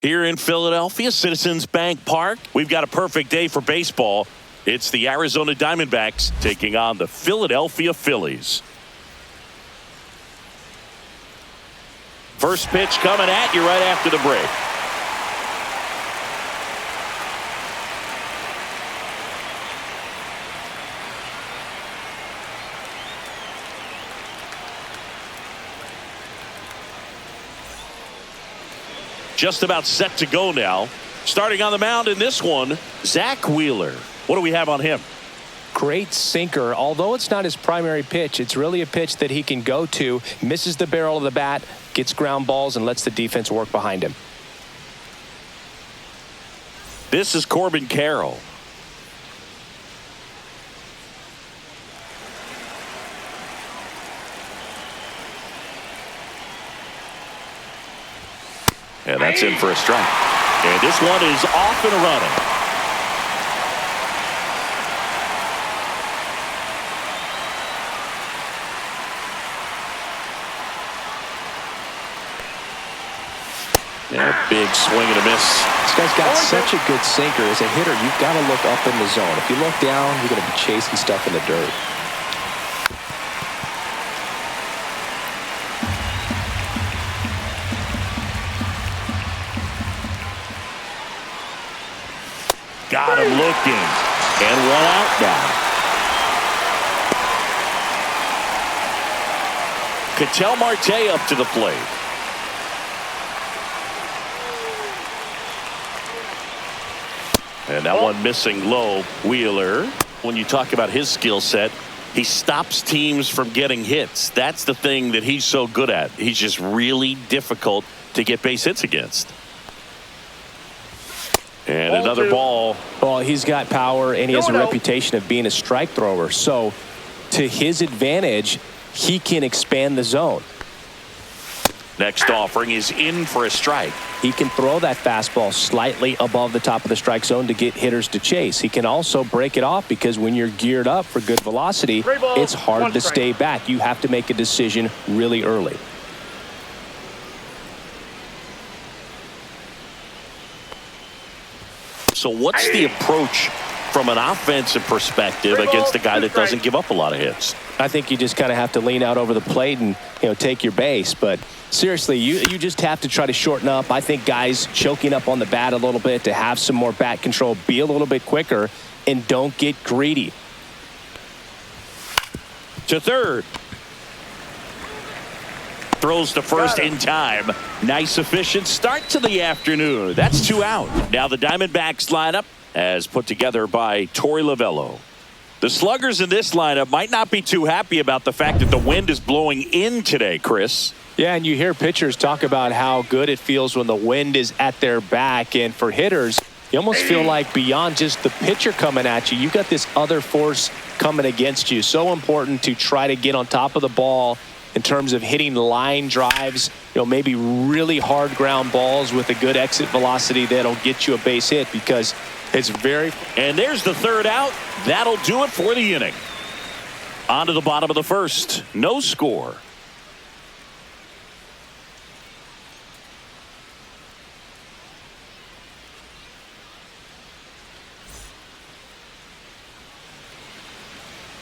Here in Philadelphia, Citizens Bank Park, we've got a perfect day for baseball. It's the Arizona Diamondbacks taking on the Philadelphia Phillies. First pitch coming at you right after the break. Just about set to go now. Starting on the mound in this one, Zach Wheeler. What do we have on him? Great sinker. Although it's not his primary pitch, it's really a pitch that he can go to. Misses the barrel of the bat, gets ground balls, and lets the defense work behind him. This is Corbin Carroll. And that's in for a strike. And this one is off and running. Yeah, big swing and a miss. This guy's got such a good sinker. As a hitter, you've got to look up in the zone. If you look down, you're going to be chasing stuff in the dirt. Got him looking. And one out now. Ketel Marte up to the plate. And that one missing low. Wheeler, when you talk about his skill set, he stops teams from getting hits. That's the thing that he's so good at. He's just really difficult to get base hits against. And another ball. Well, he's got power, and he has a reputation of being a strike thrower. So, to his advantage, he can expand the zone. Next offering is in for a strike. He can throw that fastball slightly above the top of the strike zone to get hitters to chase. He can also break it off because when you're geared up for good velocity, it's hard to stay back. You have to make a decision really early. So what's the approach from an offensive perspective against a guy that doesn't give up a lot of hits? I think you just kind of have to lean out over the plate and, take your base. But seriously, you just have to try to shorten up. I think guys choking up on the bat a little bit to have some more bat control, be a little bit quicker, and don't get greedy. To third. Throws to first in time. Nice efficient start to the afternoon. That's 2 out. Now the Diamondbacks lineup as put together by Torey Lovullo. The sluggers in this lineup might not be too happy about the fact that the wind is blowing in today, Chris. Yeah, and you hear pitchers talk about how good it feels when the wind is at their back. And for hitters, you almost feel like beyond just the pitcher coming at you, you've got this other force coming against you. So important to try to get on top of the ball in terms of hitting line drives, maybe really hard ground balls with a good exit velocity that'll get you a base hit because it's very... And there's the third out. That'll do it for the inning. On to the bottom of the first. No score.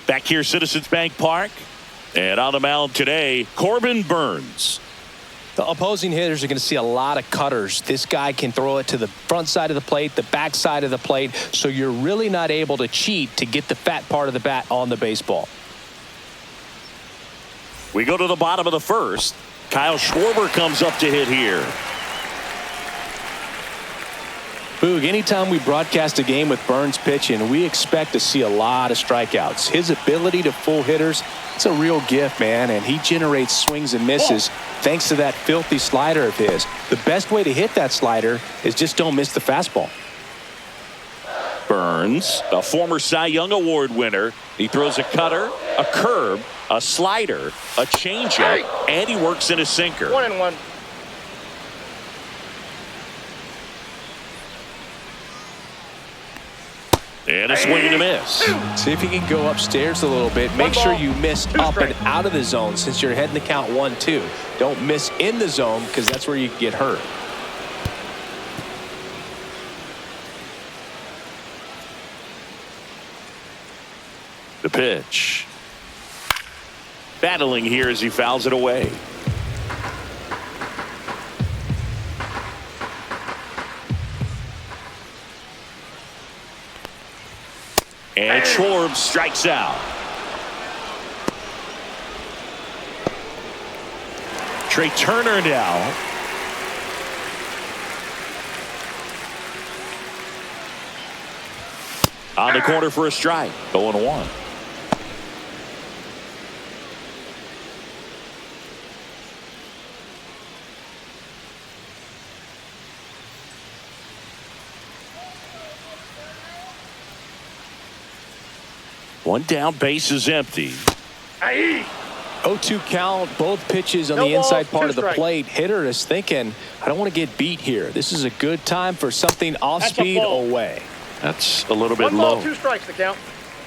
Back here, Citizens Bank Park. And on the mound today, Corbin Burnes. The opposing hitters are going to see a lot of cutters. This guy can throw it to the front side of the plate, the back side of the plate, so you're really not able to cheat to get the fat part of the bat on the baseball. We go to the bottom of the first. Kyle Schwarber comes up to hit here. Boog, anytime we broadcast a game with Burnes pitching, we expect to see a lot of strikeouts. His ability to fool hitters, it's a real gift, man, and he generates swings and misses thanks to that filthy slider of his. The best way to hit that slider is just don't miss the fastball. Burnes, a former Cy Young Award winner. He throws a cutter, a curve, a slider, a changeup, and he works in a sinker. 1-1. And a swing and a miss. See if you can go upstairs a little bit. Make sure you miss up and out of the zone since you're heading to count 1-2. Don't miss in the zone because that's where you get hurt. The pitch. Battling here as he fouls it away. And Schwartz strikes out. Trey Turner now. On the corner for a strike. 0-1. One down, base is empty. 0-2 count, both pitches on the inside part of the plate. Hitter is thinking, I don't want to get beat here. This is a good time for something off speed away. That's a little bit 1 low. ball, 2 strikes to count.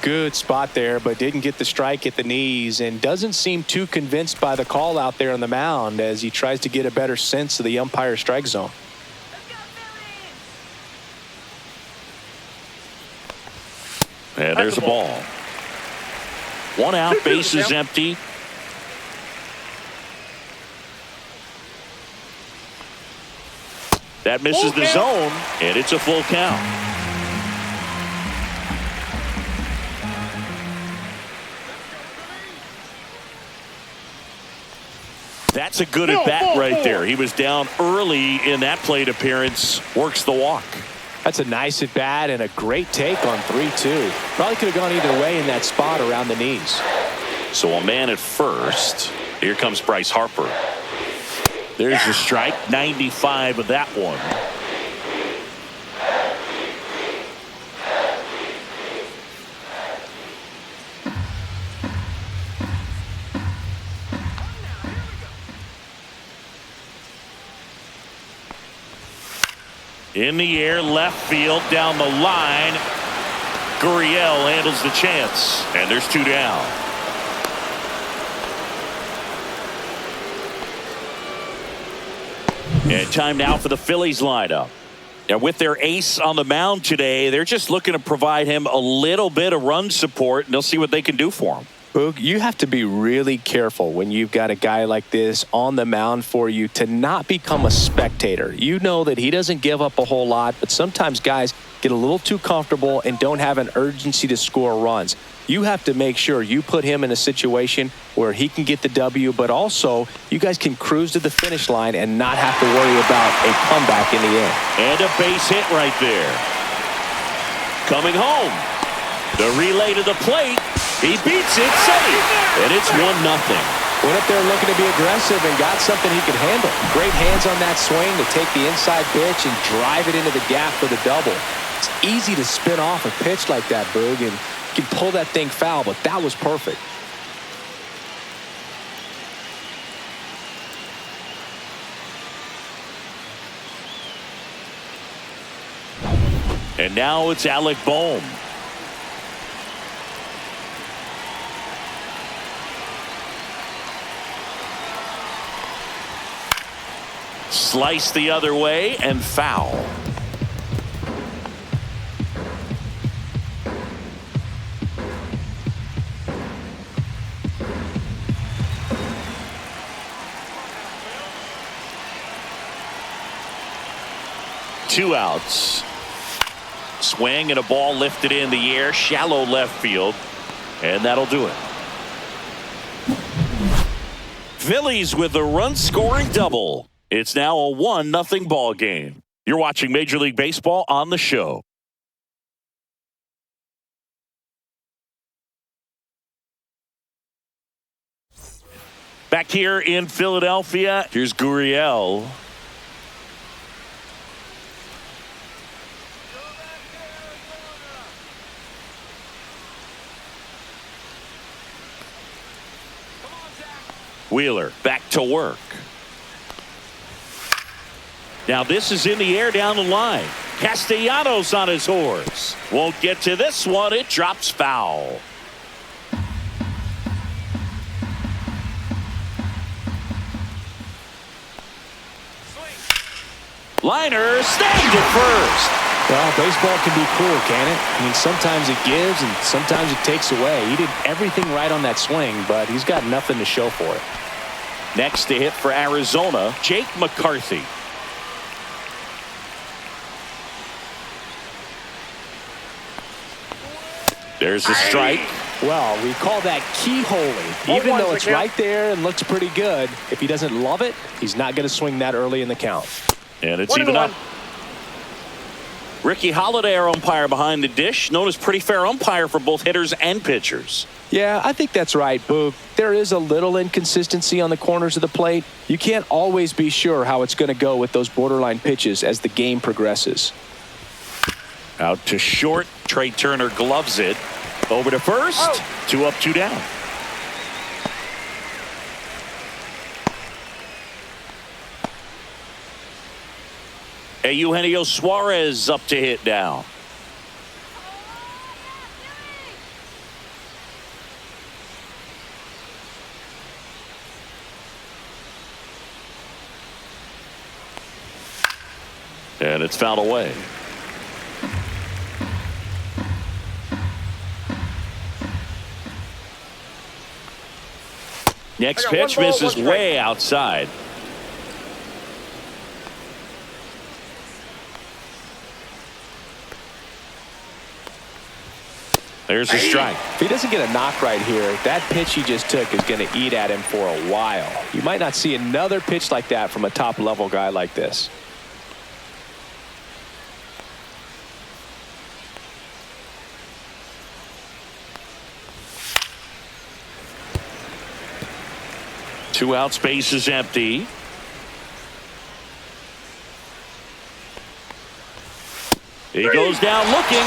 Good spot there, but didn't get the strike at the knees and doesn't seem too convinced by the call out there on the mound as he tries to get a better sense of the umpire strike zone. And there's a ball. 1 out, base is empty. That misses the zone, and it's a full count. That's a good at bat right there. He was down early in that plate appearance, works the walk. That's a nice at bat and a great take on 3-2. Probably could have gone either way in that spot around the knees. So a man at first. Here comes Bryce Harper. There's the strike, 95 of that one. In the air, left field, down the line. Gurriel handles the chance, and there's 2 down. And time now for the Phillies lineup. And with their ace on the mound today, they're just looking to provide him a little bit of run support, and they'll see what they can do for him. Boog, you have to be really careful when you've got a guy like this on the mound for you to not become a spectator. You know that he doesn't give up a whole lot, but sometimes guys get a little too comfortable and don't have an urgency to score runs. You have to make sure you put him in a situation where he can get the W, but also you guys can cruise to the finish line and not have to worry about a comeback in the end. And a base hit right there. Coming home. The relay to the plate. He beats it, safe, and it's 1-0. Went up there looking to be aggressive and got something he could handle. Great hands on that swing to take the inside pitch and drive it into the gap for the double. It's easy to spin off a pitch like that, Boog, and you can pull that thing foul, but that was perfect. And now it's Alec Bohm. Slice the other way and foul. Two outs. Swing and a ball lifted in the air, shallow left field, and that'll do it. Phillies with a run-scoring double. It's now a 1-0 ball game. You're watching Major League Baseball on the show. Back here in Philadelphia, here's Gurriel. Wheeler back to work. Now this is in the air down the line. Castellanos on his horse. Won't get to this one. It drops foul. Liner snagged it first. Well, baseball can be cruel, can it? I mean, sometimes it gives and sometimes it takes away. He did everything right on that swing, but he's got nothing to show for it. Next to hit for Arizona, Jake McCarthy. There's a strike. Well, we call that keyholing. Even though it's right there and looks pretty good, if he doesn't love it, he's not going to swing that early in the count. And it's even up. Ricky Holiday, our umpire behind the dish, known as pretty fair umpire for both hitters and pitchers. Yeah, I think that's right, Boog. There is a little inconsistency on the corners of the plate. You can't always be sure how it's going to go with those borderline pitches as the game progresses. Out to short. Trey Turner gloves it. Over to first. 2 up, 2 down. Eugenio Suarez up to hit now. And it's fouled away. Next pitch misses way outside. There's a strike. If he doesn't get a knock right here, that pitch he just took is going to eat at him for a while. You might not see another pitch like that from a top-level guy like this. Two out, space is empty. He goes down looking.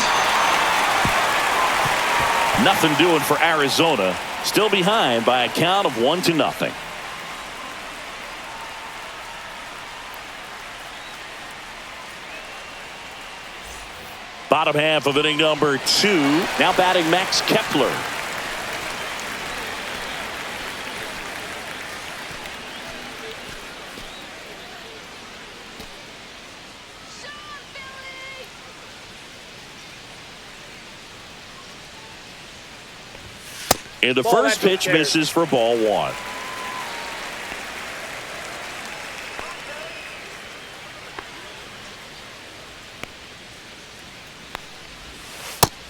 Nothing doing for Arizona. Still behind by a count of 1-0. Bottom half of inning number 2. Now batting Max Kepler. And the first pitch misses for ball 1.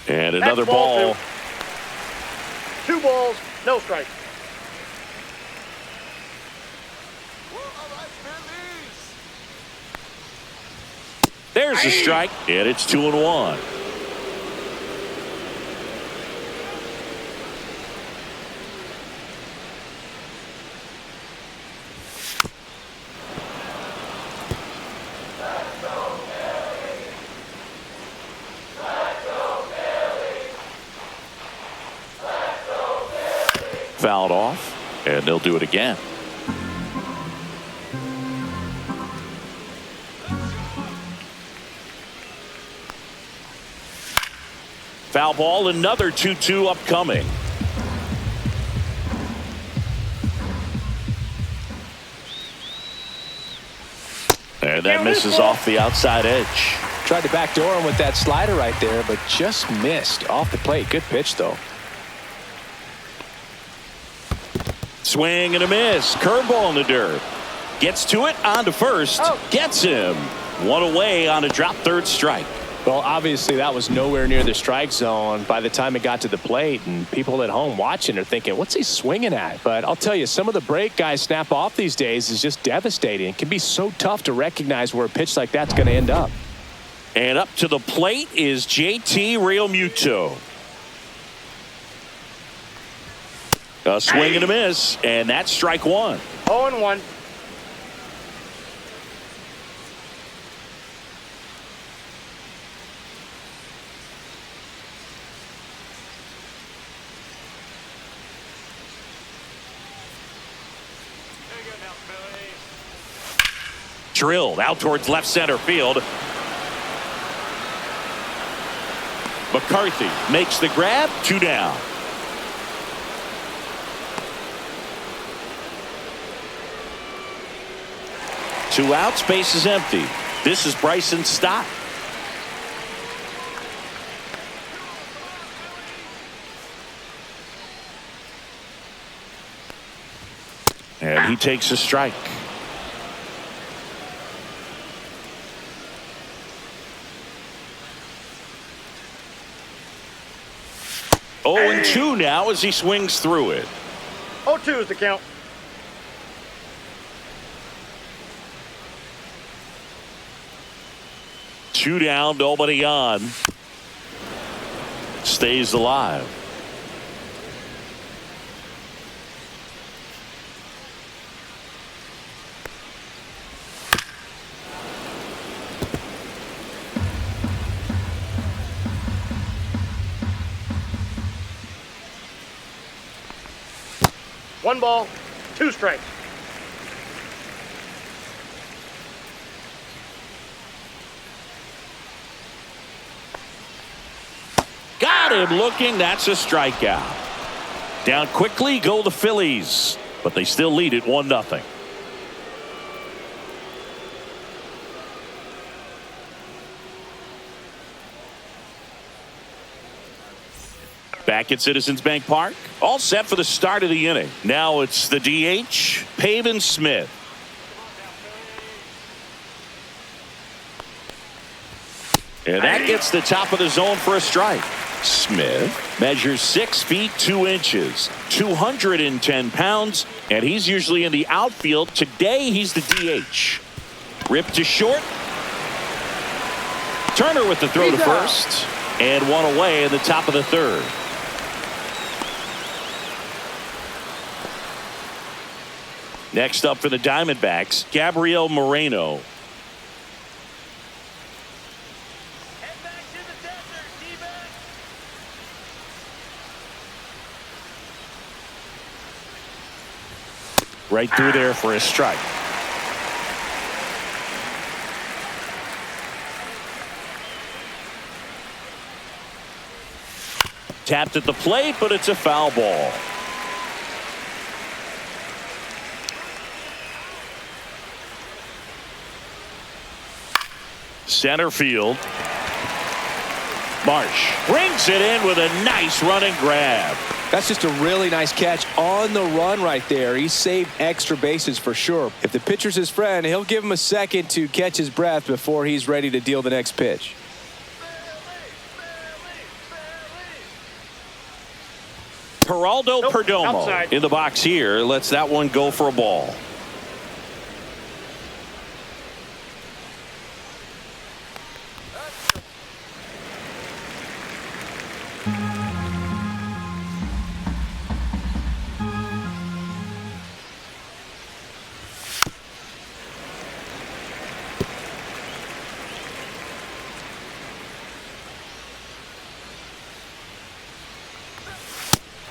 And another ball. 2 balls, no strike. There's a strike, and it's 2-1. Fouled off, and they'll do it again. Foul ball, another 2-2 upcoming. And that misses off the outside edge. Tried to backdoor him with that slider right there, but just missed off the plate. Good pitch, though. Swing and a miss. Curveball in the dirt. Gets to it, on to first. Gets him. 1 away on a drop third strike. Well, obviously that was nowhere near the strike zone by the time it got to the plate, and people at home watching are thinking, what's he swinging at? But I'll tell you, some of the break guys snap off these days is just devastating. It can be so tough to recognize where a pitch like that's going to end up. And up to the plate is JT Realmuto. A swing and a miss, and that's strike 1. 0-1. Drilled out towards left center field. McCarthy makes the grab. 2 down. Two outs, base is empty. This is Bryson Stott. And he takes a strike. Oh, and 2 now as he swings through it. 0-2 is the count. Two down, nobody on. Stays alive. One ball, 2 strikes. Got him looking. That's a strikeout. Down quickly go the Phillies, but they still lead it 1-0. Back at Citizens Bank Park, all set for the start of the inning. Now it's the DH, Pavin Smith. And that gets the top of the zone for a strike. Smith measures 6 feet 2 inches, 210 pounds, and he's usually in the outfield. Today he's the DH. Ripped to short. Turner with the throw to first, and 1 away in the top of the 3rd. Next up for the Diamondbacks, Gabriel Moreno. Right through there for a strike. Tapped at the plate, but it's a foul ball. Center field. Marsh brings it in with a nice running grab. That's just a really nice catch on the run right there. He saved extra bases for sure. If the pitcher's his friend, he'll give him a second to catch his breath before he's ready to deal the next pitch. Geraldo Perdomo outside. in the box here. Lets that one go for a ball.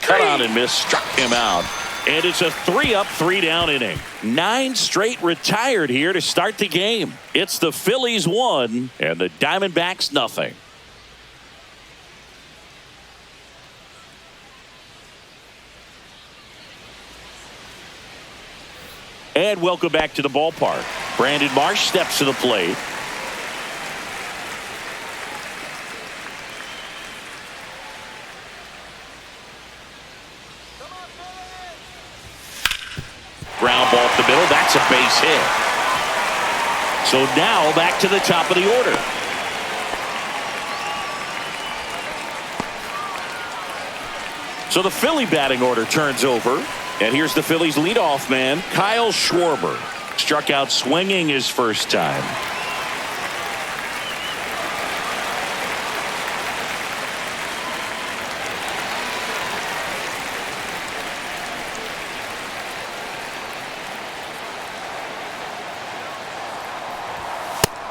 Cut on and missed, struck him out. And it's a 3-up, 3-down inning. 9 straight retired here to start the game. It's the Phillies 1 and the Diamondbacks nothing. And welcome back to the ballpark. Brandon Marsh steps to the plate. Ground ball up the middle. That's a base hit. So now back to the top of the order. So the Philly batting order turns over. And here's the Phillies leadoff man, Kyle Schwarber. Struck out swinging his first time.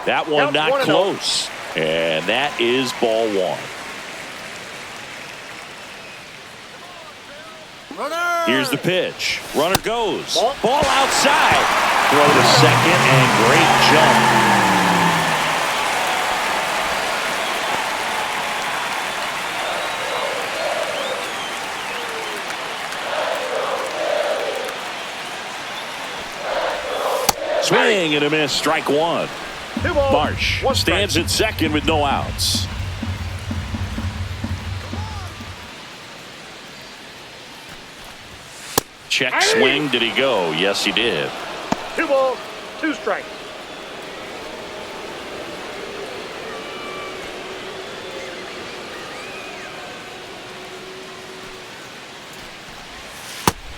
That one not close. And that is ball 1. Here's the pitch. Runner goes. Ball outside. Throw to second and great jump. Swing and a miss. Strike 1. Marsh stands at second with no outs. check swing. Did he go? Yes, he did. 2 balls, 2 strikes.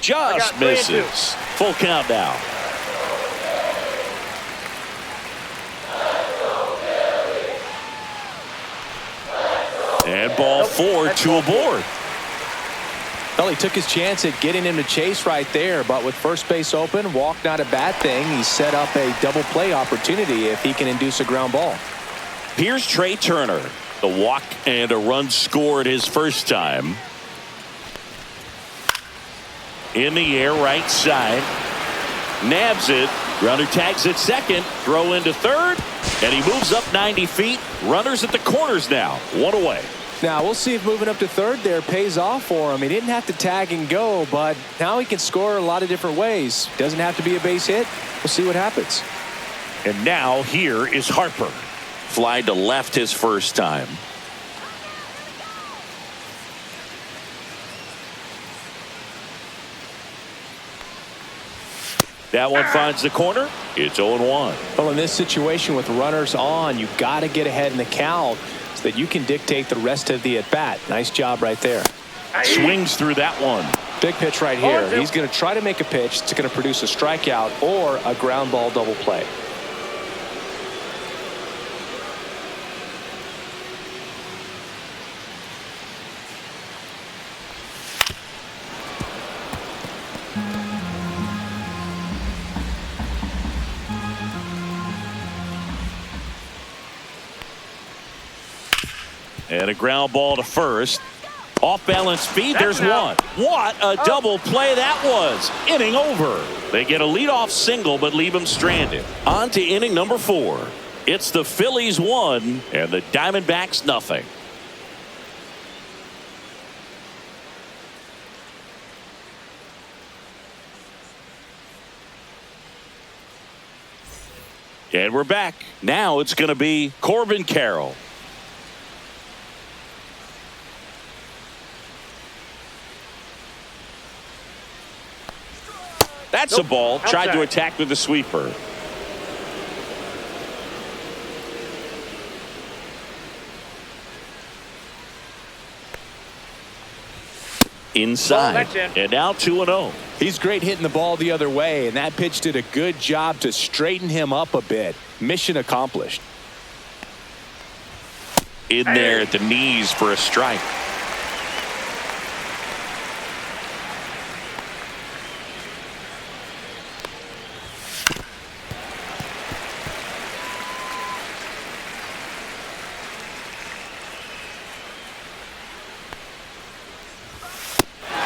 Just misses. Full count now. And ball 4, 2 aboard. Well, he took his chance at getting him to chase right there, but with first base open, walk not a bad thing. He set up a double play opportunity if he can induce a ground ball. Here's Trey Turner. The walk and a run scored his first time. In the air, right side. Nabs it. Runner tags at second. Throw into third. And he moves up 90 feet. Runners at the corners now. 1 away. Now, we'll see if moving up to third there pays off for him. He didn't have to tag and go, but now he can score a lot of different ways. Doesn't have to be a base hit. We'll see what happens. And now here is Harper. Fly to left his first time. That one finds the corner. It's 0-1. Well, in this situation with runners on, you got to get ahead in the count so that you can dictate the rest of the at-bat. Nice job right there. Swings through that one. Big pitch right here. He's going to try to make a pitch that's going to produce a strikeout or a ground ball double play. And a ground ball to first. Off balance speed. There's one. What a double play that was. Inning over. They get a leadoff single but leave him stranded. On to inning number 4. It's the Phillies 1 and the Diamondbacks nothing. And we're back. Now it's going to be Corbin Carroll. That's a ball. Tried to attack with the sweeper. Inside. And now 2-0. He's great hitting the ball the other way, and that pitch did a good job to straighten him up a bit. Mission accomplished. In there at the knees for a strike.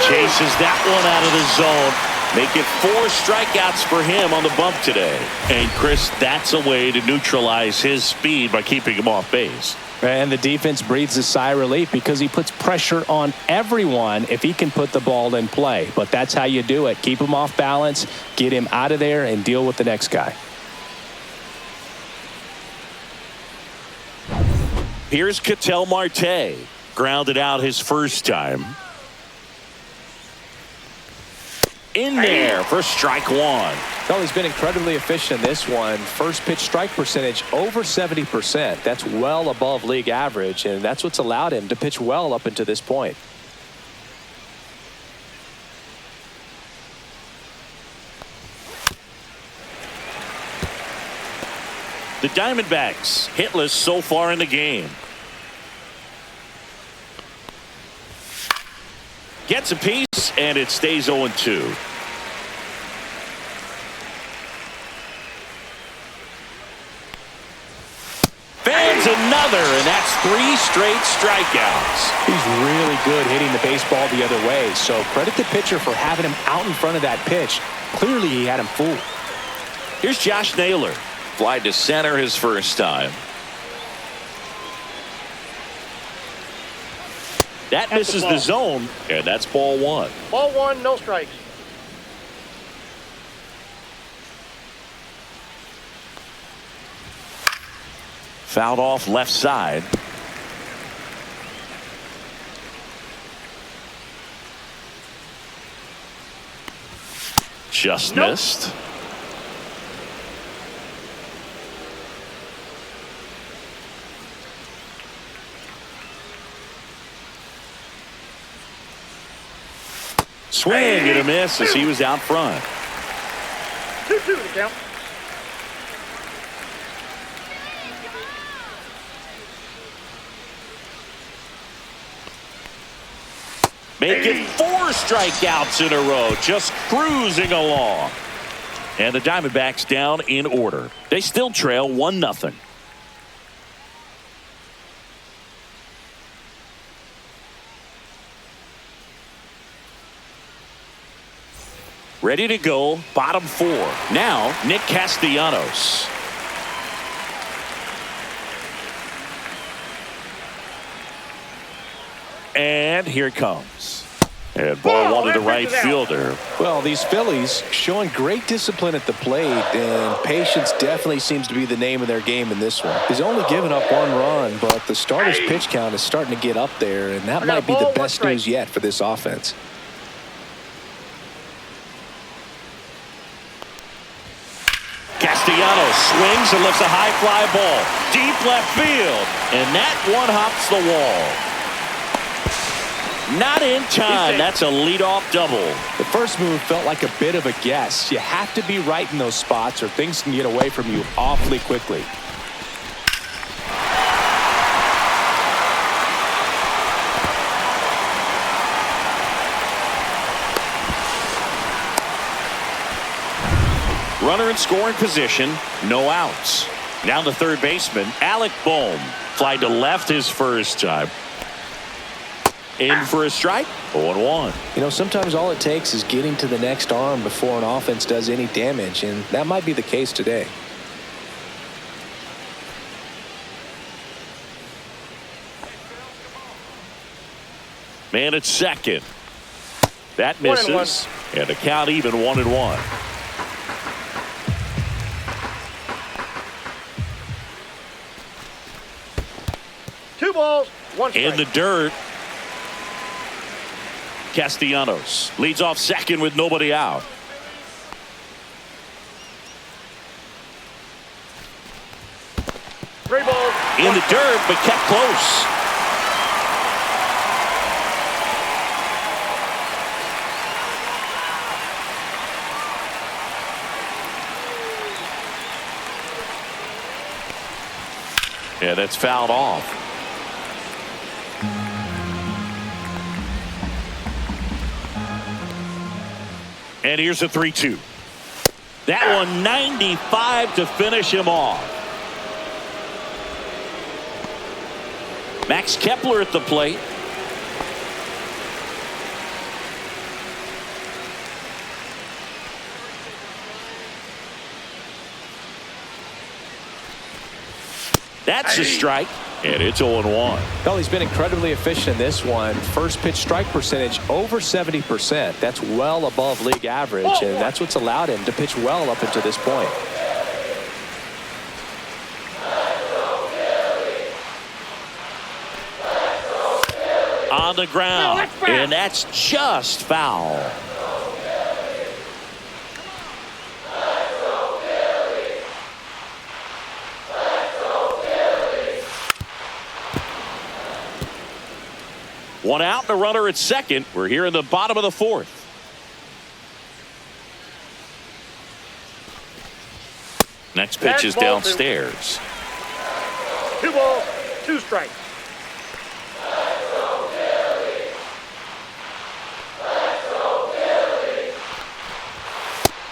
Chases that one out of the zone. Make it 4 strikeouts for him on the bump today. And Chris, that's a way to neutralize his speed by keeping him off base. And the defense breathes a sigh of relief because he puts pressure on everyone if he can put the ball in play. But that's how you do it. Keep him off balance, get him out of there, and deal with the next guy. Here's Ketel Marte. Grounded out his first time. In there for strike 1. Well, he's been incredibly efficient in this one. First pitch strike percentage over 70%. That's well above league average, and that's what's allowed him to pitch well up until this point. The Diamondbacks hitless so far in the game. Gets a piece, and it stays 0-2. Fans another, and that's 3 straight strikeouts. He's really good hitting the baseball the other way, so credit the pitcher for having him out in front of that pitch. Clearly, he had him fooled. Here's Josh Naylor. Fly to center his first time. That misses the zone, and that's ball 1. Ball 1, no strikes. Fouled off left side. Just Nope. missed. Swing and a miss as he was out front. 2-2 to count. Making 4 strikeouts in a row, just cruising along. And the Diamondbacks down in order. They still trail 1-0. Ready to go, bottom 4. Now, Nick Castellanos. And here it comes. And ball wanted to right fielder. Well, these Phillies showing great discipline at the plate, and patience definitely seems to be the name of their game in this one. He's only given up 1 run, but the starter's pitch count is starting to get up there, and that might be the best news yet for this offense. Castellanos swings and lifts a high fly ball. Deep left field. And that one hops the wall. Not in time. That's a leadoff double. The first move felt like a bit of a guess. You have to be right in those spots or things can get away from you awfully quickly. Runner in scoring position, no outs. Now the third baseman, Alec Bohm, flied to left his first time. In for a strike, 0-1. You know, sometimes all it takes is getting to the next arm before an offense does any damage, and that might be the case today. Man at second. That misses. And the count even 1-1. 2 balls, 1 strike. In the dirt. Castellanos leads off second with nobody out. Three balls. In the dirt, but kept close. Yeah, that's fouled off. And here's a 3-2. That one 95 to finish him off. Max Kepler at the plate. That's a strike, and it's 0-1. Well, he's been incredibly efficient in this one. First pitch strike percentage over 70%. That's well above league average, and that's what's allowed him to pitch well up until this point. On the ground, and that's just foul. One out and a runner at second. We're here in the bottom of the 4th. Next pitch is downstairs. 2 balls, 2 strikes.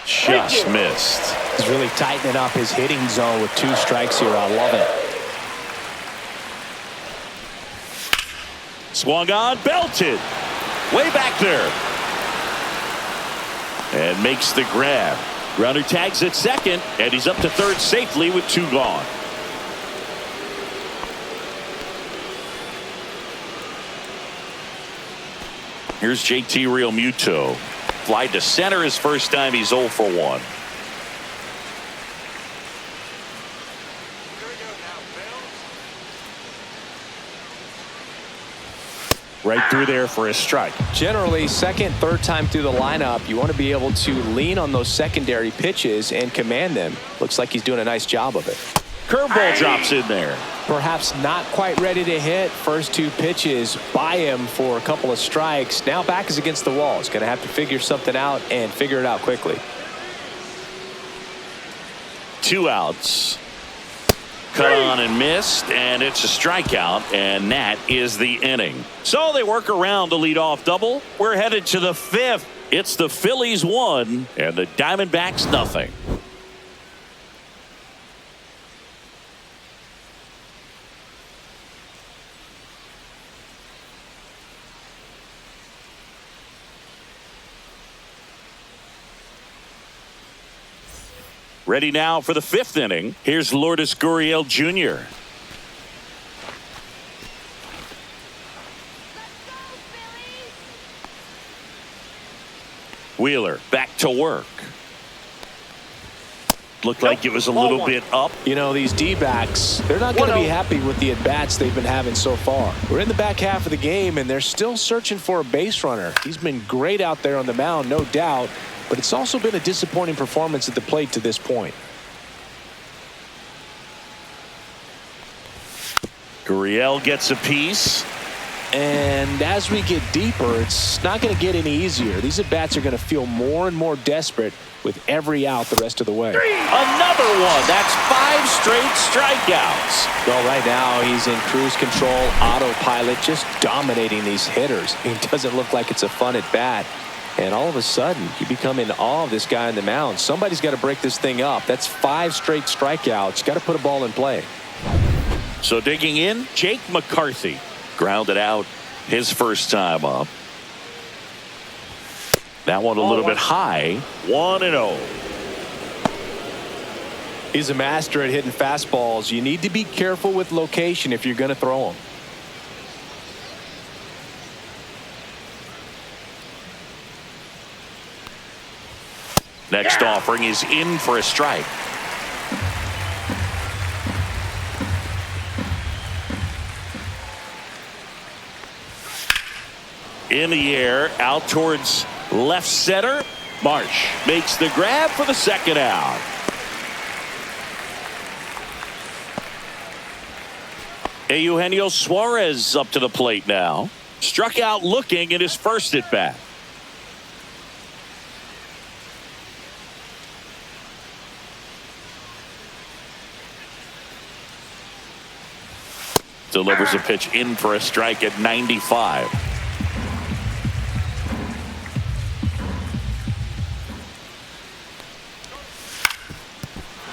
Just missed. He's really tightening up his hitting zone with 2 strikes here. I love it. Swung on, belted. Way back there. And makes the grab. Runner tags at second, and he's up to third safely with 2 gone. Here's JT Realmuto. Fly to center his first time. He's 0 for 1. Right through there for a strike. Generally, second, third time through the lineup, you want to be able to lean on those secondary pitches and command them. Looks like he's doing a nice job of it. Curveball drops in there. Perhaps not quite ready to hit. First two pitches by him for a couple of strikes. Now back is against the wall. He's going to have to figure something out and figure it out quickly. 2 outs. Cut on and missed, and it's a strikeout, and that is the inning. So they work around the leadoff double. We're headed to the 5th. It's the Phillies 1 and the Diamondbacks nothing. Ready now for the 5th inning. Here's Lourdes Gurriel Jr. Wheeler back to work. Looked like it was a little bit up. You know, these D-backs, they're not going to be happy with the at-bats they've been having so far. We're in the back half of the game, and they're still searching for a base runner. He's been great out there on the mound, no doubt. But it's also been a disappointing performance at the plate to this point. Gurriel gets a piece. And as we get deeper, it's not going to get any easier. These at-bats are going to feel more and more desperate with every out the rest of the way. Another one. That's 5 straight strikeouts. Well, right now he's in cruise control, autopilot, just dominating these hitters. It doesn't look like it's a fun at-bat. And all of a sudden, you become in awe of this guy on the mound. Somebody's got to break this thing up. That's 5 straight strikeouts. Got to put a ball in play. So digging in, Jake McCarthy grounded out his first time up. That one a little bit high. 1-0. He's a master at hitting fastballs. You need to be careful with location if you're going to throw them. Next offering is in for a strike. In the air, out towards left center. Marsh makes the grab for the second out. Eugenio Suarez up to the plate now. Struck out looking at his first at bat. Delivers a pitch in for a strike at 95.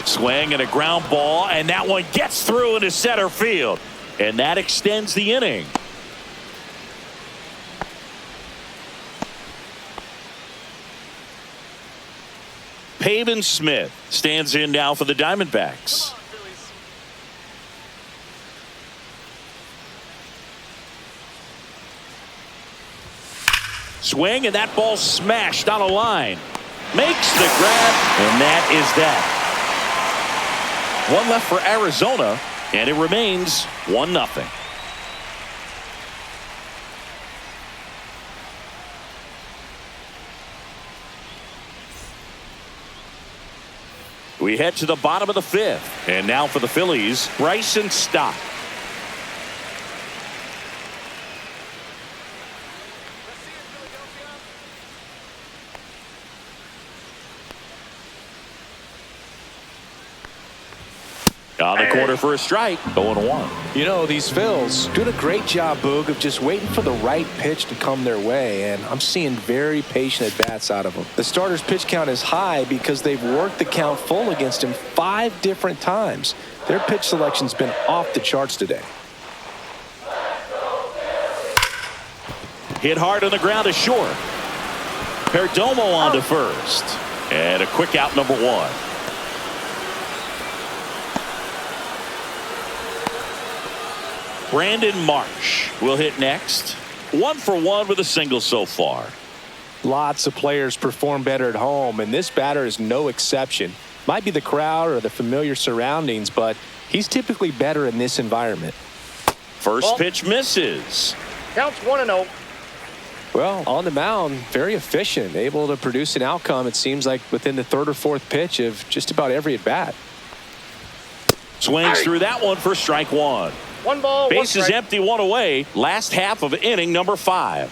Swing and a ground ball, and that one gets through into center field, and that extends the inning. Pavin Smith stands in now for the Diamondbacks. Swing, and that ball smashed on a line. Makes the grab, and that is that. One left for Arizona, and it remains 1-0. We head to the bottom of the 5th, and now for the Phillies, Bryson Stott. On the corner for a strike, 0-1. You know, these Phils doing a great job, Boog, of just waiting for the right pitch to come their way, and I'm seeing very patient at-bats out of them. The starter's pitch count is high because they've worked the count full against him 5 different times. Their pitch selection's been off the charts today. Hit hard on the ground to short. Perdomo on to first. And a quick out, number 1. Brandon Marsh will hit next. 1 for 1 with a single so far. Lots of players perform better at home, and this batter is no exception. Might be the crowd or the familiar surroundings, but he's typically better in this environment. First pitch misses. Counts 1-0. Well, on the mound, very efficient, able to produce an outcome, it seems like, within the third or fourth pitch of just about every at-bat. Swings through that one for strike one. One ball, one Base is strike. empty, one away. Last half of inning number 5.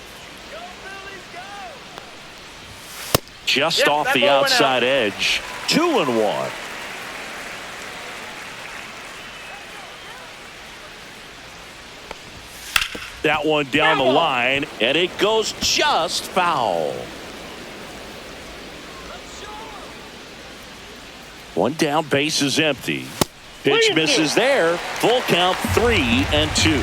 Just off that the ball went outside out. edge. 2-1. That one down the line, and it goes just foul. One down, base is empty. Pitch misses there. Full count, 3-2.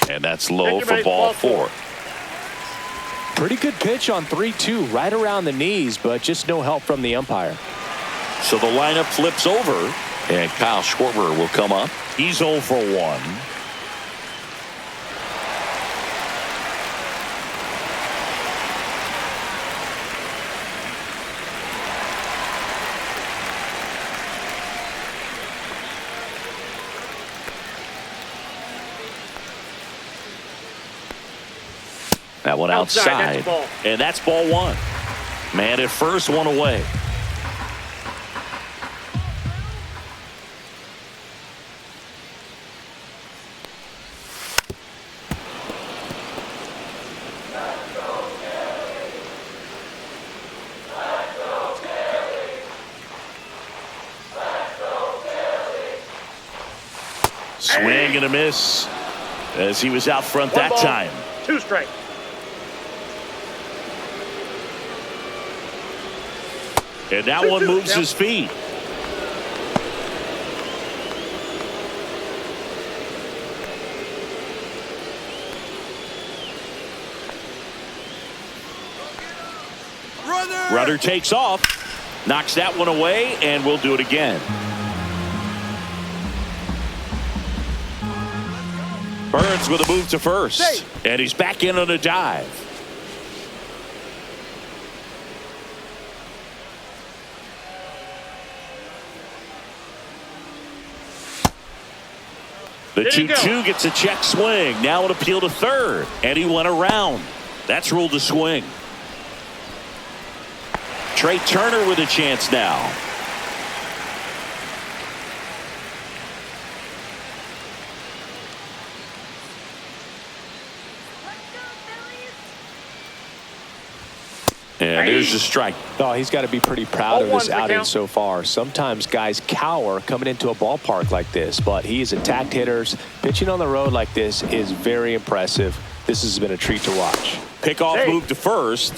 And that's low for ball 4. Pretty good pitch on 3-2, right around the knees, but just no help from the umpire. So the lineup flips over, and Kyle Schwarber will come up. He's 0 for 1. That one outside. And that's ball 1. Man at first, one away. Swing and a miss as he was out front that time. 2 strikes. And that one moves his feet. Runner takes off, knocks that one away, and we'll do it again. Burns with a move to first, and he's back in on a dive. The 2-2 gets a check swing. Now an appeal to third, and he went around. That's ruled a swing. Trey Turner with a chance now. And there's the strike. Oh, he's got to be pretty proud of his outing so far. Sometimes guys cower coming into a ballpark like this, but he's attacked hitters. Pitching on the road like this is very impressive. This has been a treat to watch. Pickoff move to first.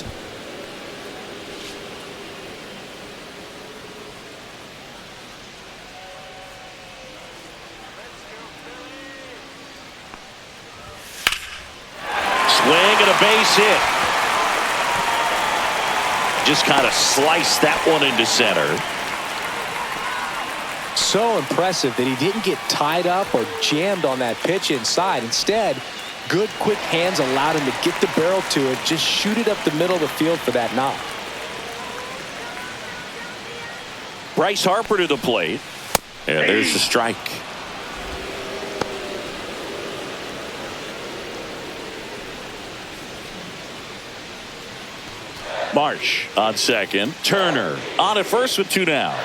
Swing and a base hit. Just kind of sliced that one into center. So impressive that he didn't get tied up or jammed on that pitch inside. Instead, good quick hands allowed him to get the barrel to it, just shoot it up the middle of the field for that knock. Bryce Harper to the plate. And there's the strike. Marsh on second. Turner on at first with 2 down.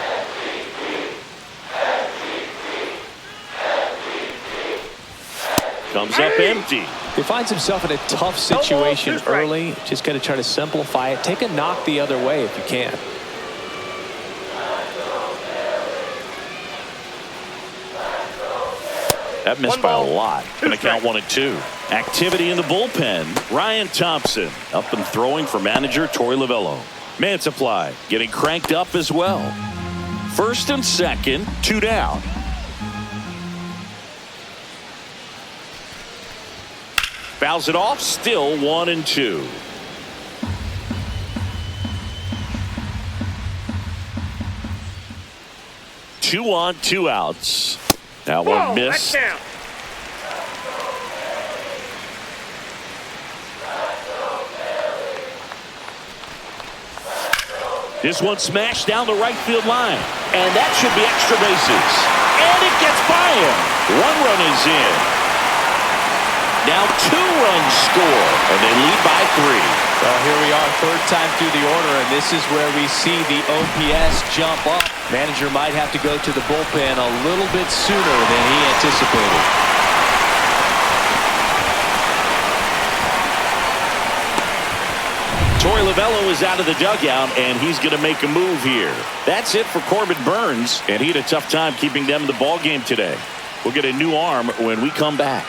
Comes up empty. He finds himself in a tough situation early. Just got to try to simplify it. Take a knock the other way if you can. That missed by a lot. Going to count 1-2. Activity in the bullpen. Ryan Thompson up and throwing for manager Torey Lovullo. Man Supply getting cranked up as well. First and second, 2 down. Fouls it off, still 1-2. Two on, 2 outs. That one missed. This one smashed down the right field line. And that should be extra bases. And it gets by him. 1 run is in. Now 2 runs score. And they lead by 3. Well, here we are, 3rd time through the order, and this is where we see the OPS jump up. Manager might have to go to the bullpen a little bit sooner than he anticipated. Torey Lovullo is out of the dugout, and he's going to make a move here. That's it for Corbin Burns, and he had a tough time keeping them in the ball game today. We'll get a new arm when we come back.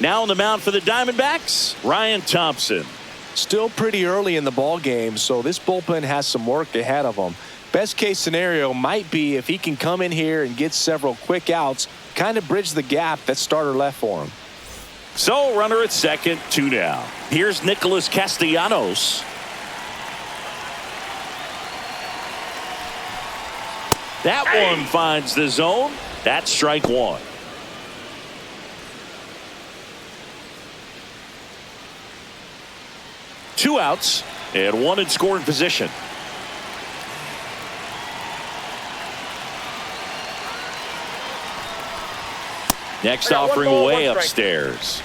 Now on the mound for the Diamondbacks, Ryan Thompson. Still pretty early in the ball game, so this bullpen has some work ahead of them. Best case scenario might be if he can come in here and get several quick outs, kind of bridge the gap that starter left for him. So runner at second, 2 down. Here's Nicholas Castellanos. That one finds the zone. That's strike 1. Two outs and 1 in scoring position. Next offering way upstairs.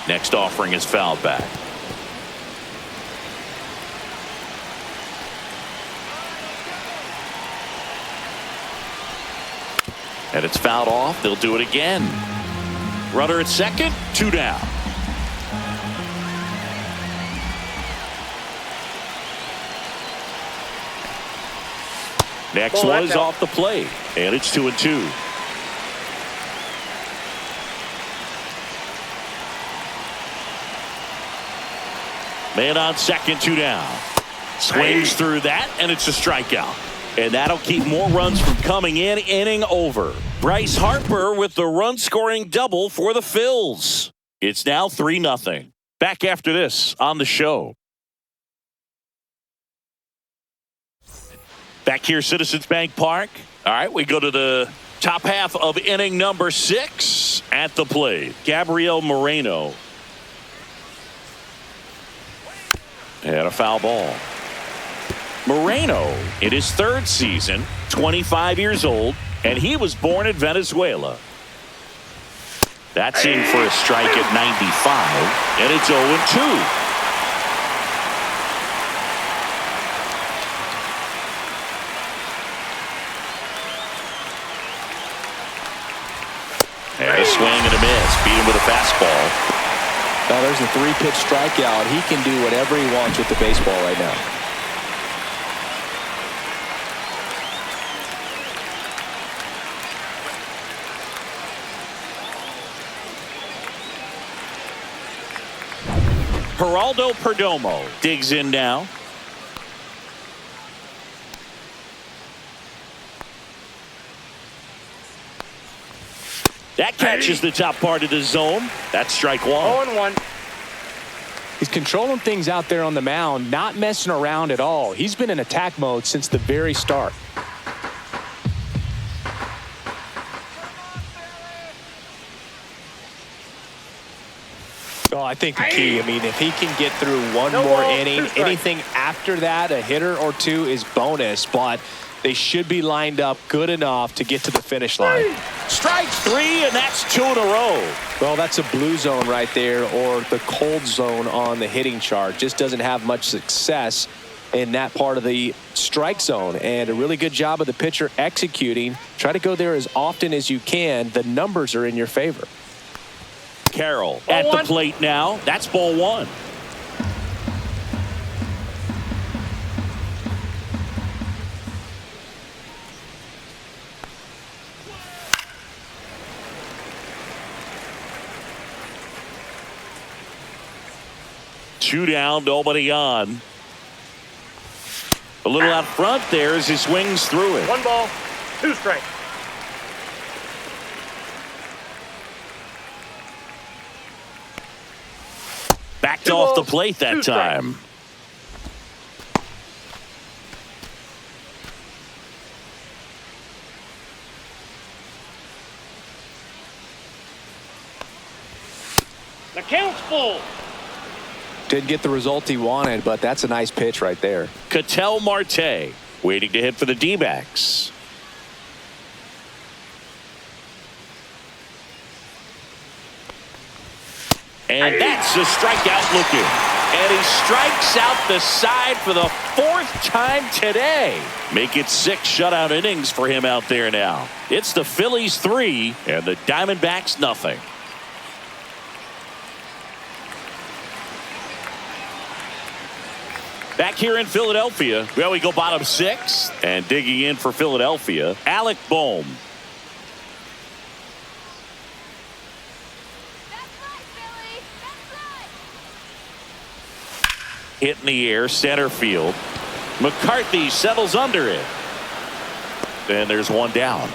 Next offering is fouled back. And it's fouled off. They'll do it again. Runner at second, 2 down. Next one is off the plate, and it's 2-2. Man on second, 2 down. Swings through that, and it's a strikeout. And that'll keep more runs from coming in. Inning over. Bryce Harper with the run-scoring double for the Phillies. It's now 3-0. Back after this on the show. Back here, Citizens Bank Park. All right, we go to the top half of inning number 6 at the plate. Gabriel Moreno. And a foul ball. Moreno in his 3rd season, 25 years old, and he was born in Venezuela. That's in for a strike at 95, and it's 0-2. And a swing and a miss. Beat him with a fastball. Now there's a 3-pitch strikeout. He can do whatever he wants with the baseball right now. Geraldo Perdomo digs in now. That catches the top part of the zone. That's strike 1. 0-1. He's controlling things out there on the mound, not messing around at all. He's been in attack mode since the very start. Oh, I think the key, if he can get through one more inning, anything after that, a hitter or 2 is bonus, but they should be lined up good enough to get to the finish line. Strike 3, and that's 2 in a row. Well, that's a blue zone right there, or the cold zone on the hitting chart. Just doesn't have much success in that part of the strike zone, and a really good job of the pitcher executing. Try to go there as often as you can. The numbers are in your favor. Carroll at the plate now. That's ball 1. Two down, nobody on. A little out front there as he swings through it. 1 ball, 2 strikes. Knocked off the plate that time. The count's full. Didn't get the result he wanted, but that's a nice pitch right there. Ketel Marte waiting to hit for the D-backs. And that's a strikeout looking. And he strikes out the side for the 4th time today. Make it 6 shutout innings for him out there now. It's the Phillies 3 and the Diamondbacks nothing. Back here in Philadelphia, well, we go bottom 6, and digging in for Philadelphia, Alec Bohm. Hit in the air, center field. McCarthy settles under it. And there's one down.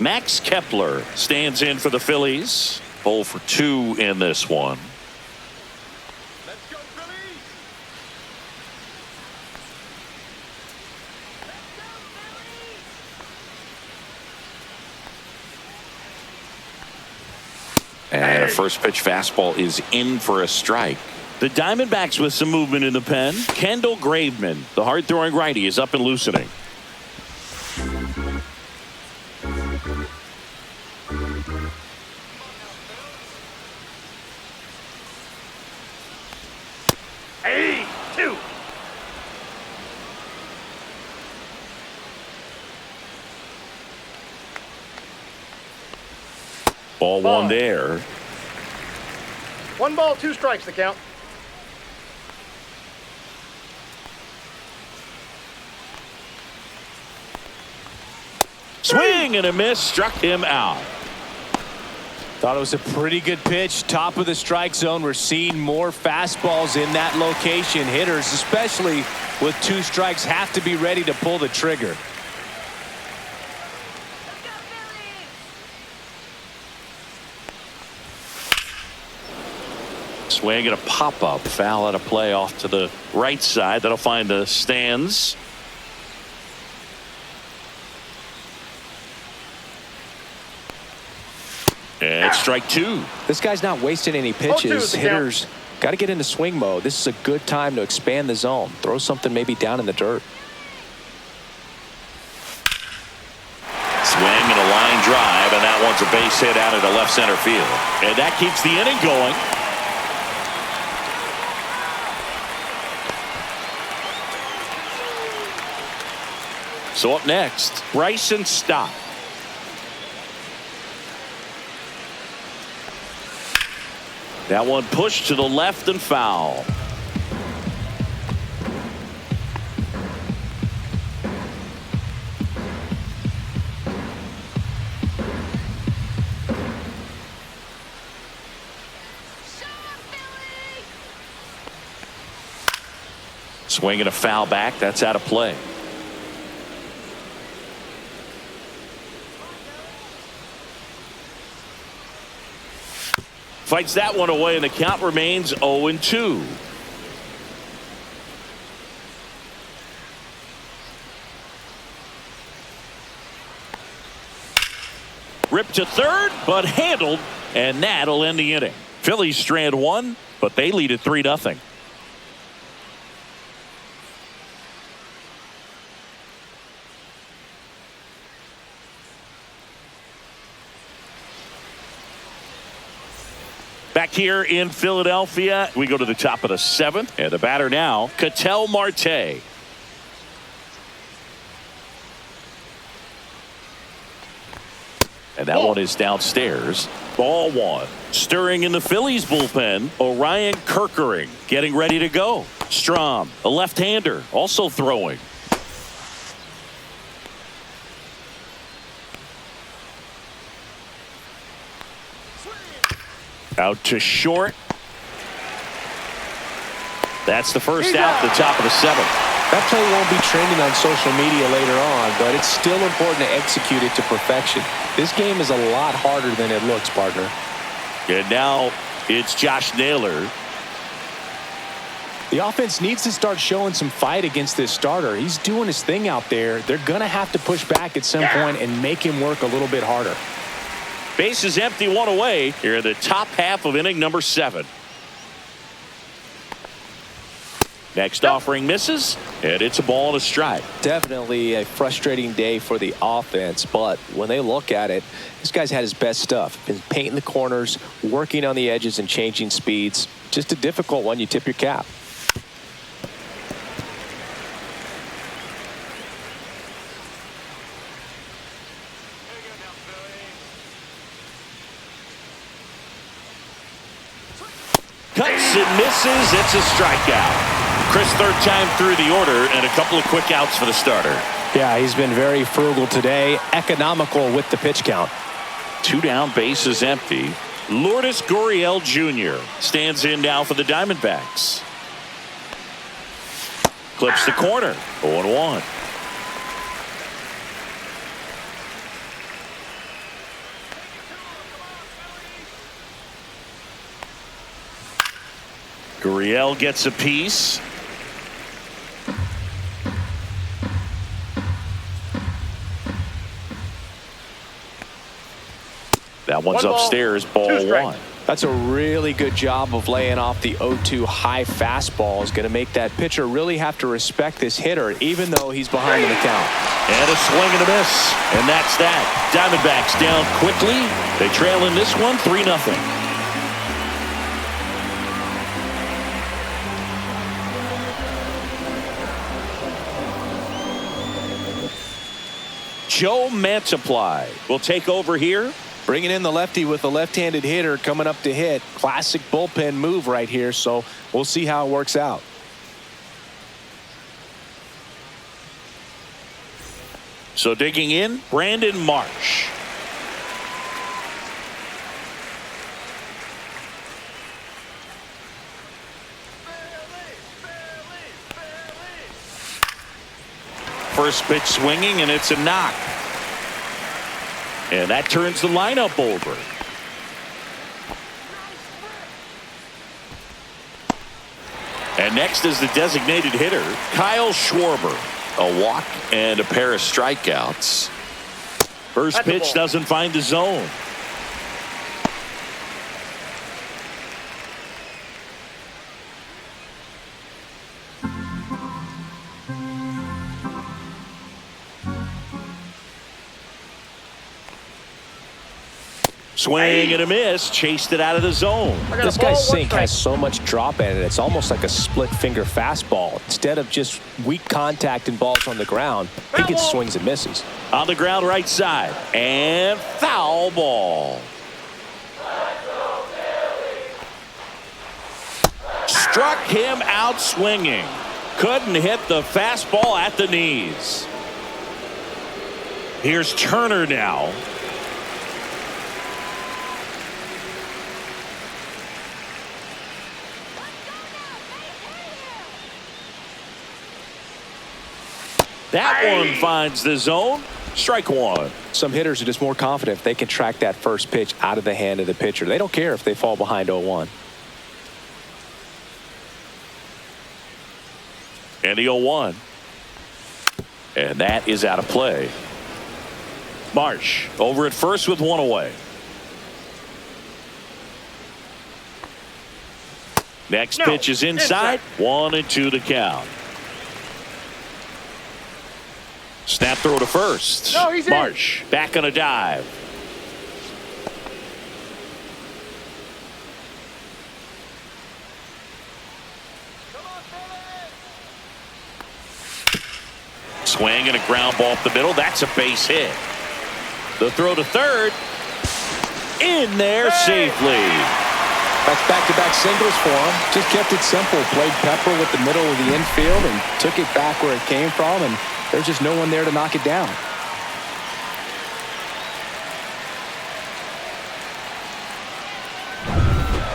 Max Kepler stands in for the Phillies. 0 for 2 in this one. Let's go, Phillies! And a first pitch fastball is in for a strike. The Diamondbacks with some movement in the pen. Kendall Graveman, the hard-throwing righty, is up and loosening. Hey, 2. Ball 1 there. 1 ball, 2 strikes, the count. Swing and a miss, struck him out. Thought it was a pretty good pitch. Top of the strike zone. We're seeing more fastballs in that location. Hitters, especially with 2 strikes, have to be ready to pull the trigger. Swing and a pop-up. Foul out of play off to the right side. That'll find the stands. And strike 2. This guy's not wasting any 0-2 is pitches. the count. Hitters got to get into swing mode. This is a good time to expand the zone. Throw something maybe down in the dirt. Swing and a line drive, and that one's a base hit out into left center field. And that keeps the inning going. So up next, Bryson Stott. That one pushed to the left and foul. Swing and a foul back. That's out of play. Fights that one away, and the count remains 0-2. Ripped to third, but handled, and that'll end the inning. Phillies strand 1, but they lead at 3-0. Back here in Philadelphia, we go to the top of the 7th, and the batter now, Ketel Marte. And that one is downstairs. Ball 1. Stirring in the Phillies bullpen, Orion Kerkering getting ready to go. Strom, a left-hander, also throwing. Out to short. That's the first out, the top of the 7th. That play won't be trending on social media later on, but it's still important to execute it to perfection. This game is a lot harder than it looks, partner. And now it's Josh Naylor. The offense needs to start showing some fight against this starter. He's doing his thing out there. They're going to have to push back at some point and make him work a little bit harder. Base is empty, one away here in the top half of inning number 7. Next offering misses, and it's a ball and a strike. Definitely a frustrating day for the offense, but when they look at it, this guy's had his best stuff. Been painting the corners, working on the edges, and changing speeds. Just a difficult one. You tip your cap. Cuts and misses. It's a strikeout. Chris, third time through the order, and a couple of quick outs for the starter. Yeah, he's been very frugal today. Economical with the pitch count. 2 down, bases empty. Lourdes Gurriel Jr. stands in now for the Diamondbacks. Clips the corner. 0-1. Gurriel gets a piece. That one's upstairs, ball 1. That's a really good job of laying off the 0-2 high fastball. Is going to make that pitcher really have to respect this hitter, even though he's behind in the count. And a swing and a miss. And that's that. Diamondbacks down quickly. They trail in this one 3-0. Joe Mantiply will take over here. Bringing in the lefty with a left-handed hitter coming up to hit. Classic bullpen move right here, so we'll see how it works out. So digging in, Brandon Marsh. First pitch swinging, and it's a knock. And that turns the lineup over. And next is the designated hitter, Kyle Schwarber. A walk and a pair of strikeouts. First pitch doesn't find the zone. Swing and a miss, chased it out of the zone. This guy's sink has so much drop in it. It's almost like a split finger fastball. Instead of just weak contact and balls on the ground, he gets swings and misses. On the ground right side, and foul ball. Struck him out swinging. Couldn't hit the fastball at the knees. Here's Turner now. That one finds the zone. Strike 1. Some hitters are just more confident if they can track that first pitch out of the hand of the pitcher. They don't care if they fall behind 0-1. And the 0-1. And that is out of play. Marsh over at first with 1 away. Next pitch is inside. 1-2 to count. Snap throw to first. No, he's Marsh back on a dive. Swing and a ground ball up the middle. That's a base hit. The throw to third. In there safely. That's back-to-back singles for him. Just kept it simple. Played pepper with the middle of the infield and took it back where it came from, and there's just no one there to knock it down.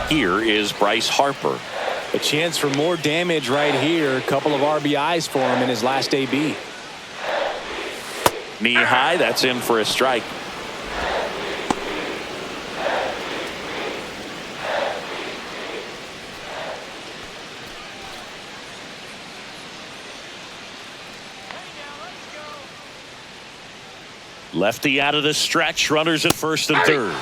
Here is Bryce Harper. A chance for more damage right here. A couple of RBIs for him in his last AB. Knee high, that's in for a strike. Lefty out of the stretch. Runners at first and third.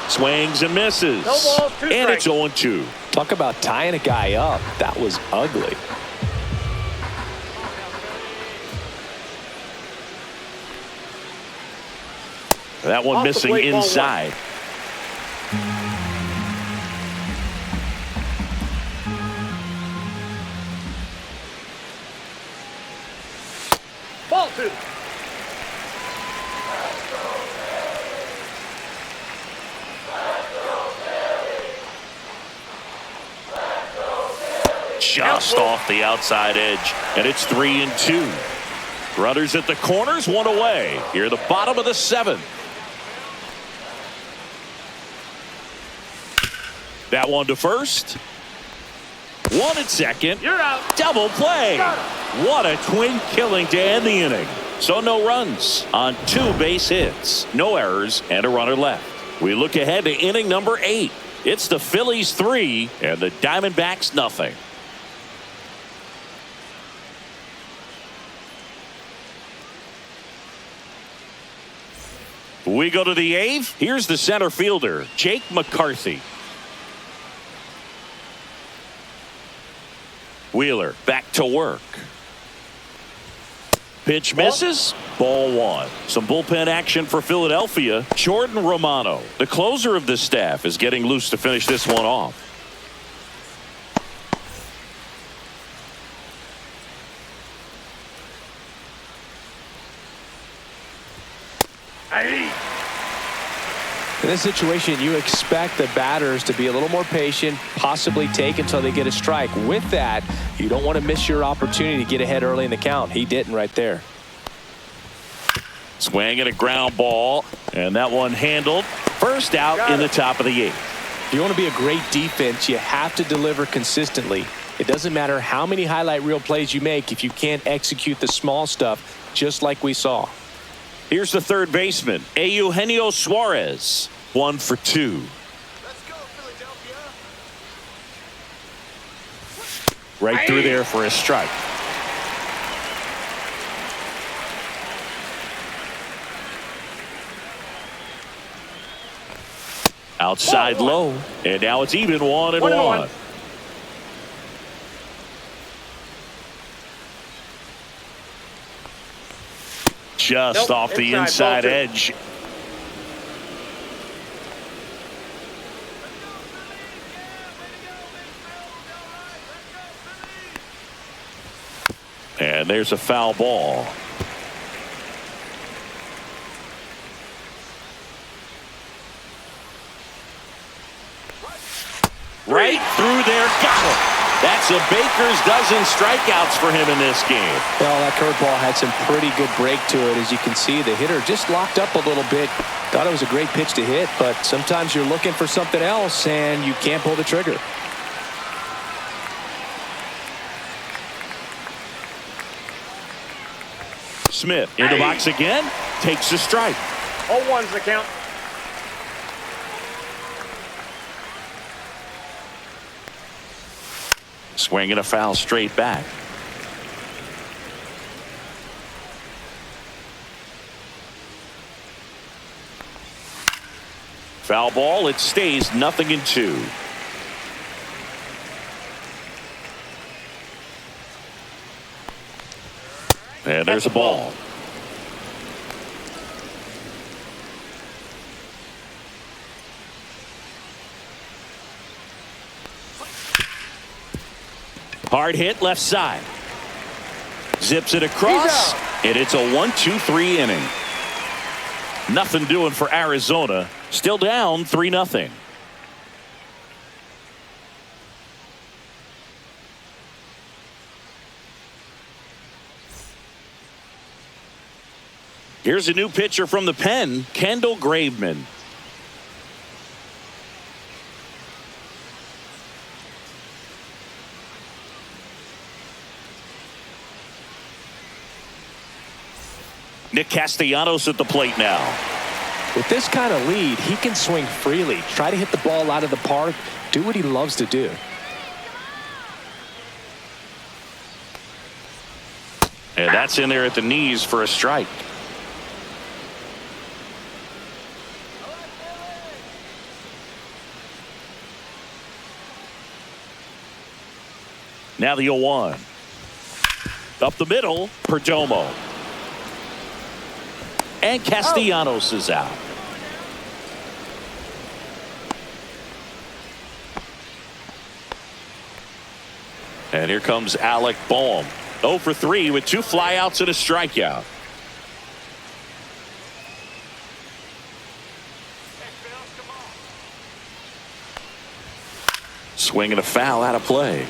Swings and misses. No balls, two and it's strikes. 0-2. Talk about tying a guy up. That was ugly. That one Off the missing plate, ball inside. Ball 2. Just off the outside edge, and it's 3-2. Runners at the corners, one away. Here, the bottom of the seventh. That one to first. One at second. You're out. Double play. What a twin killing to end the inning. So no runs on 2 base hits, no errors, and a runner left. We look ahead to inning number 8. It's the Phillies 3 and the Diamondbacks nothing. We go to the 8th. Here's the center fielder, Jake McCarthy. Wheeler back to work. Pitch misses. Ball 1. Some bullpen action for Philadelphia. Jordan Romano, the closer of this staff, is getting loose to finish this one off. In this situation, you expect the batters to be a little more patient, possibly take until they get a strike. With that, you don't want to miss your opportunity to get ahead early in the count. He didn't right there. Swing and a ground ball, and that one handled. First out in the top of the 8th. If you want to be a great defense, you have to deliver consistently. It doesn't matter how many highlight reel plays you make if you can't execute the small stuff, just like we saw. Here's the third baseman, Eugenio Suarez. 1 for 2. Let's go, Philadelphia. Right through there for a strike. Outside low, and now it's even 1-1. Just off the inside edge. And there's a foul ball. Right through there, got him. That's a baker's dozen strikeouts for him in this game. Well, that curveball had some pretty good break to it. As you can see, the hitter just locked up a little bit. Thought it was a great pitch to hit, but sometimes you're looking for something else and you can't pull the trigger. Smith in the box again, takes a strike. 0-1's the count. Swinging a foul straight back. Foul ball, it stays 0-2. And there's a ball. Hard hit left side. Zips it across, and it's a 1-2-3 inning. Nothing doing for Arizona. Still down 3-0. Here's a new pitcher from the pen, Kendall Graveman. Nick Castellanos at the plate now. With this kind of lead, he can swing freely, try to hit the ball out of the park, do what he loves to do. And that's in there at the knees for a strike. Now the 0-1. Up the middle, Perdomo. And Castellanos is out. And here comes Alec Boehm. 0 for 3 with 2 flyouts and a strikeout. Swing and a foul out of play.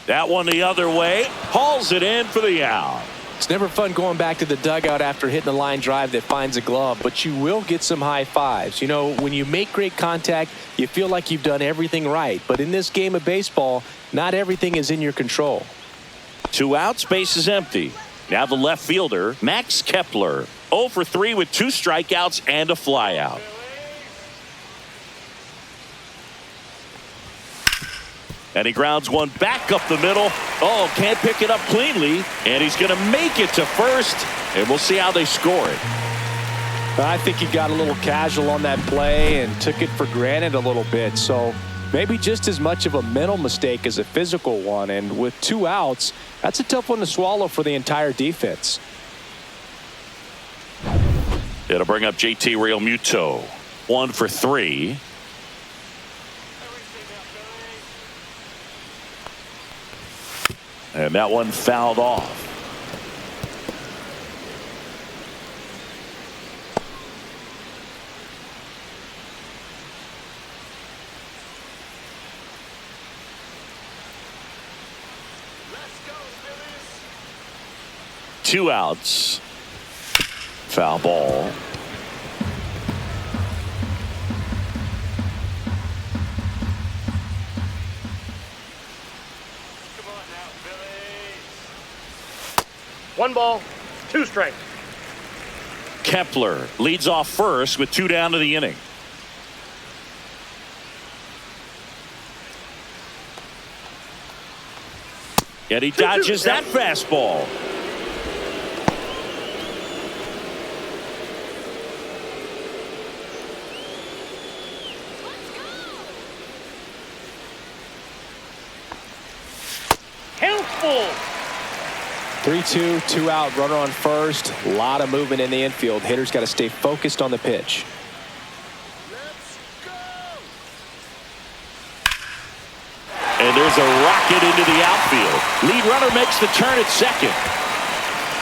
That one the other way. Hauls it in for the out. It's never fun going back to the dugout after hitting a line drive that finds a glove, but you will get some high fives. You know, when you make great contact, you feel like you've done everything right. But in this game of baseball, not everything is in your control. 2 outs, base is empty. Now the left fielder, Max Kepler. 0 for 3 with 2 strikeouts and a flyout. And he grounds one back up the middle. Oh, can't pick it up cleanly. And he's going to make it to first. And we'll see how they score it. I think he got a little casual on that play and took it for granted a little bit. So maybe just as much of a mental mistake as a physical one. And with 2 outs, that's a tough one to swallow for the entire defense. It'll bring up JT Realmuto. 1 for 3. And that one fouled off. Let's go, Phillies. 2 outs. Foul ball. Come on now, Phillies. 1 ball, 2 strikes. Kepler leads off first with 2 down to the inning. And he dodges that fastball. Count full. 3-2, 2 out, runner on first. A lot of movement in the infield. Hitters got to stay focused on the pitch. Let's go. And there's a rocket into the outfield. Lead runner makes the turn at second.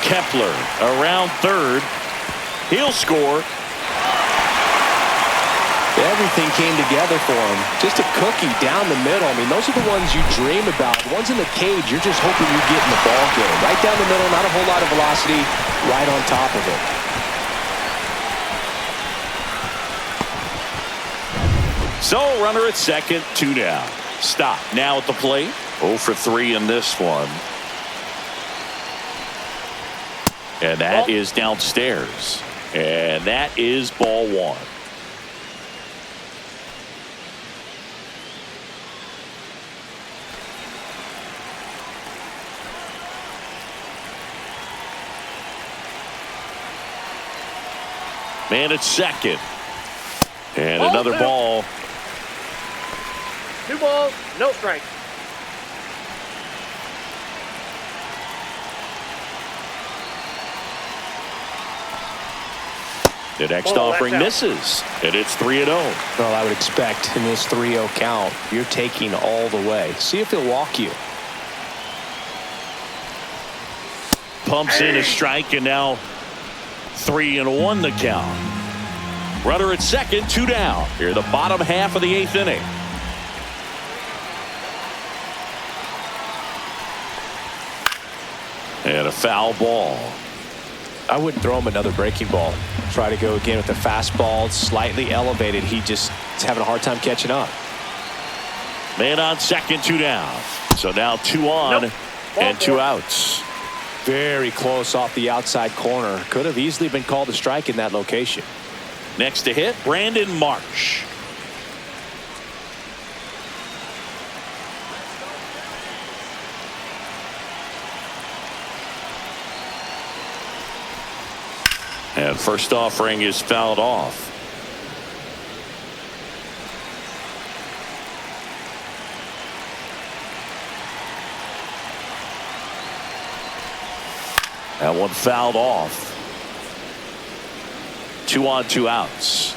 Kepler around third. He'll score. Everything came together for him. Just a cookie down the middle. I mean, those are the ones you dream about. The ones in the cage, you're just hoping you get in the ball game. Right down the middle, not a whole lot of velocity, right on top of it. So runner at second, 2 down. Stop now at the plate. 0 for 3 in this one. And that is downstairs. And that is ball 1. Man at second. And Ball another 2. ball. 2 balls, no strikes. The next Oh, offering that's out. misses. And it's 3-0. Well, I would expect in this 3-0 count, you're taking all the way. See if he'll walk you. Pumps in a strike, and now 3-1 the count. Runner at second, 2 down. Here, the bottom half of the 8th inning. And a foul ball. I wouldn't throw him another breaking ball. Try to go again with the fastball, slightly elevated. He just is having a hard time catching up. Man on second, 2 down. So now 2 on and 2 outs. Very close off the outside corner. Could have easily been called a strike in that location. Next to hit, Brandon Marsh. And first offering is fouled off. That one fouled off. 2 on, 2 outs.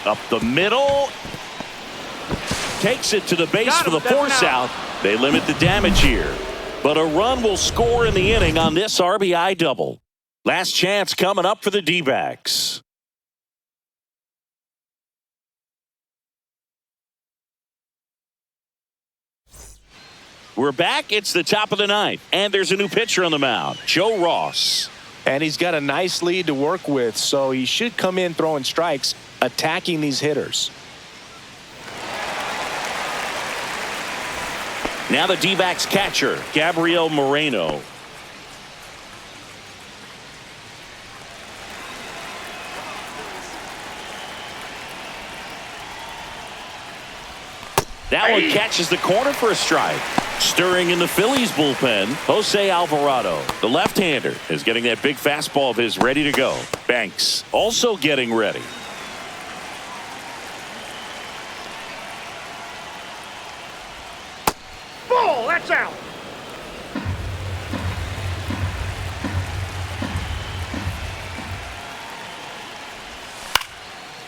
Up the middle. Takes it to the base for the force out. They limit the damage here. But a run will score in the inning on this RBI double. Last chance coming up for the D-backs. We're back. It's the top of the ninth. And there's a new pitcher on the mound, Joe Ross. And he's got a nice lead to work with, so he should come in throwing strikes, attacking these hitters. Now the D-backs catcher, Gabriel Moreno. That one catches the corner for a strike. Stirring in the Phillies bullpen, Jose Alvarado. The left-hander is getting that big fastball of his ready to go. Banks also getting ready. Ball, that's out.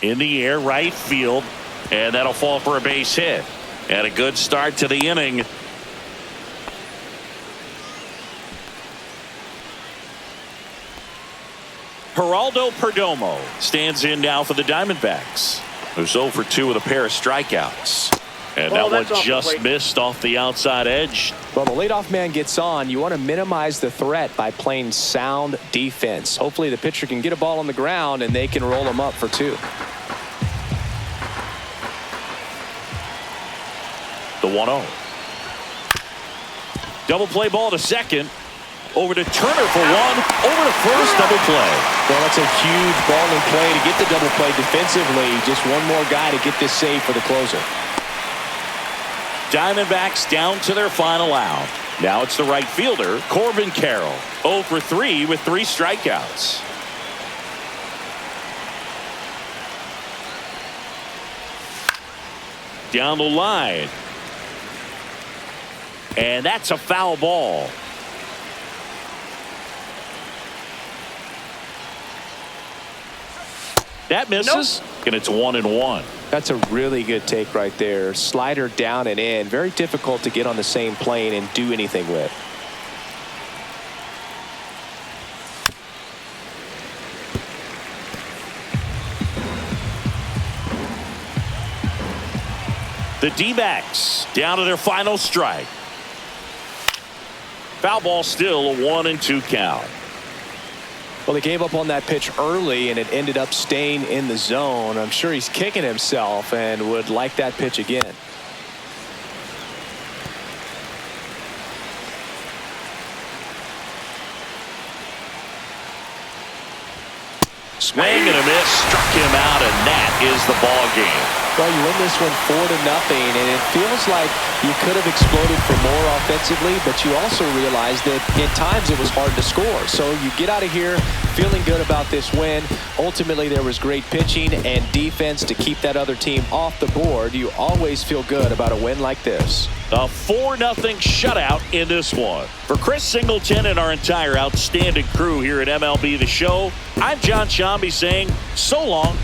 In the air, right field, and that'll fall for a base hit. And a good start to the inning. Geraldo Perdomo stands in now for the Diamondbacks. Who's 0 for 2 with a pair of strikeouts. And that one just missed off the outside edge. Well, the leadoff man gets on. You want to minimize the threat by playing sound defense. Hopefully the pitcher can get a ball on the ground and they can roll him up for 2. The 1-0. Double play ball to second. Over to Turner for 1. Over to first, double play. Well, that's a huge ball in play to get the double play defensively. Just one more guy to get this save for the closer. Diamondbacks down to their final out. Now it's the right fielder, Corbin Carroll. 0 for 3 with 3 strikeouts. Down the line. And that's a foul ball. That misses. Nope. And it's 1-1. That's a really good take right there. Slider down and in. Very difficult to get on the same plane and do anything with. The D-backs down to their final strike. Foul ball, still a 1-2 count. Well, they gave up on that pitch early and it ended up staying in the zone. I'm sure he's kicking himself and would like that pitch again. Swing and a miss, struck him out, and that is the ball game. Well, you win this one 4-0, and it feels like you could have exploded for more offensively, but you also realize that at times it was hard to score. So you get out of here feeling good about this win. Ultimately, there was great pitching and defense to keep that other team off the board. You always feel good about a win like this. A 4-0 shutout in this one. For Chris Singleton and our entire outstanding crew here at MLB The Show, I'm John Shambi saying so long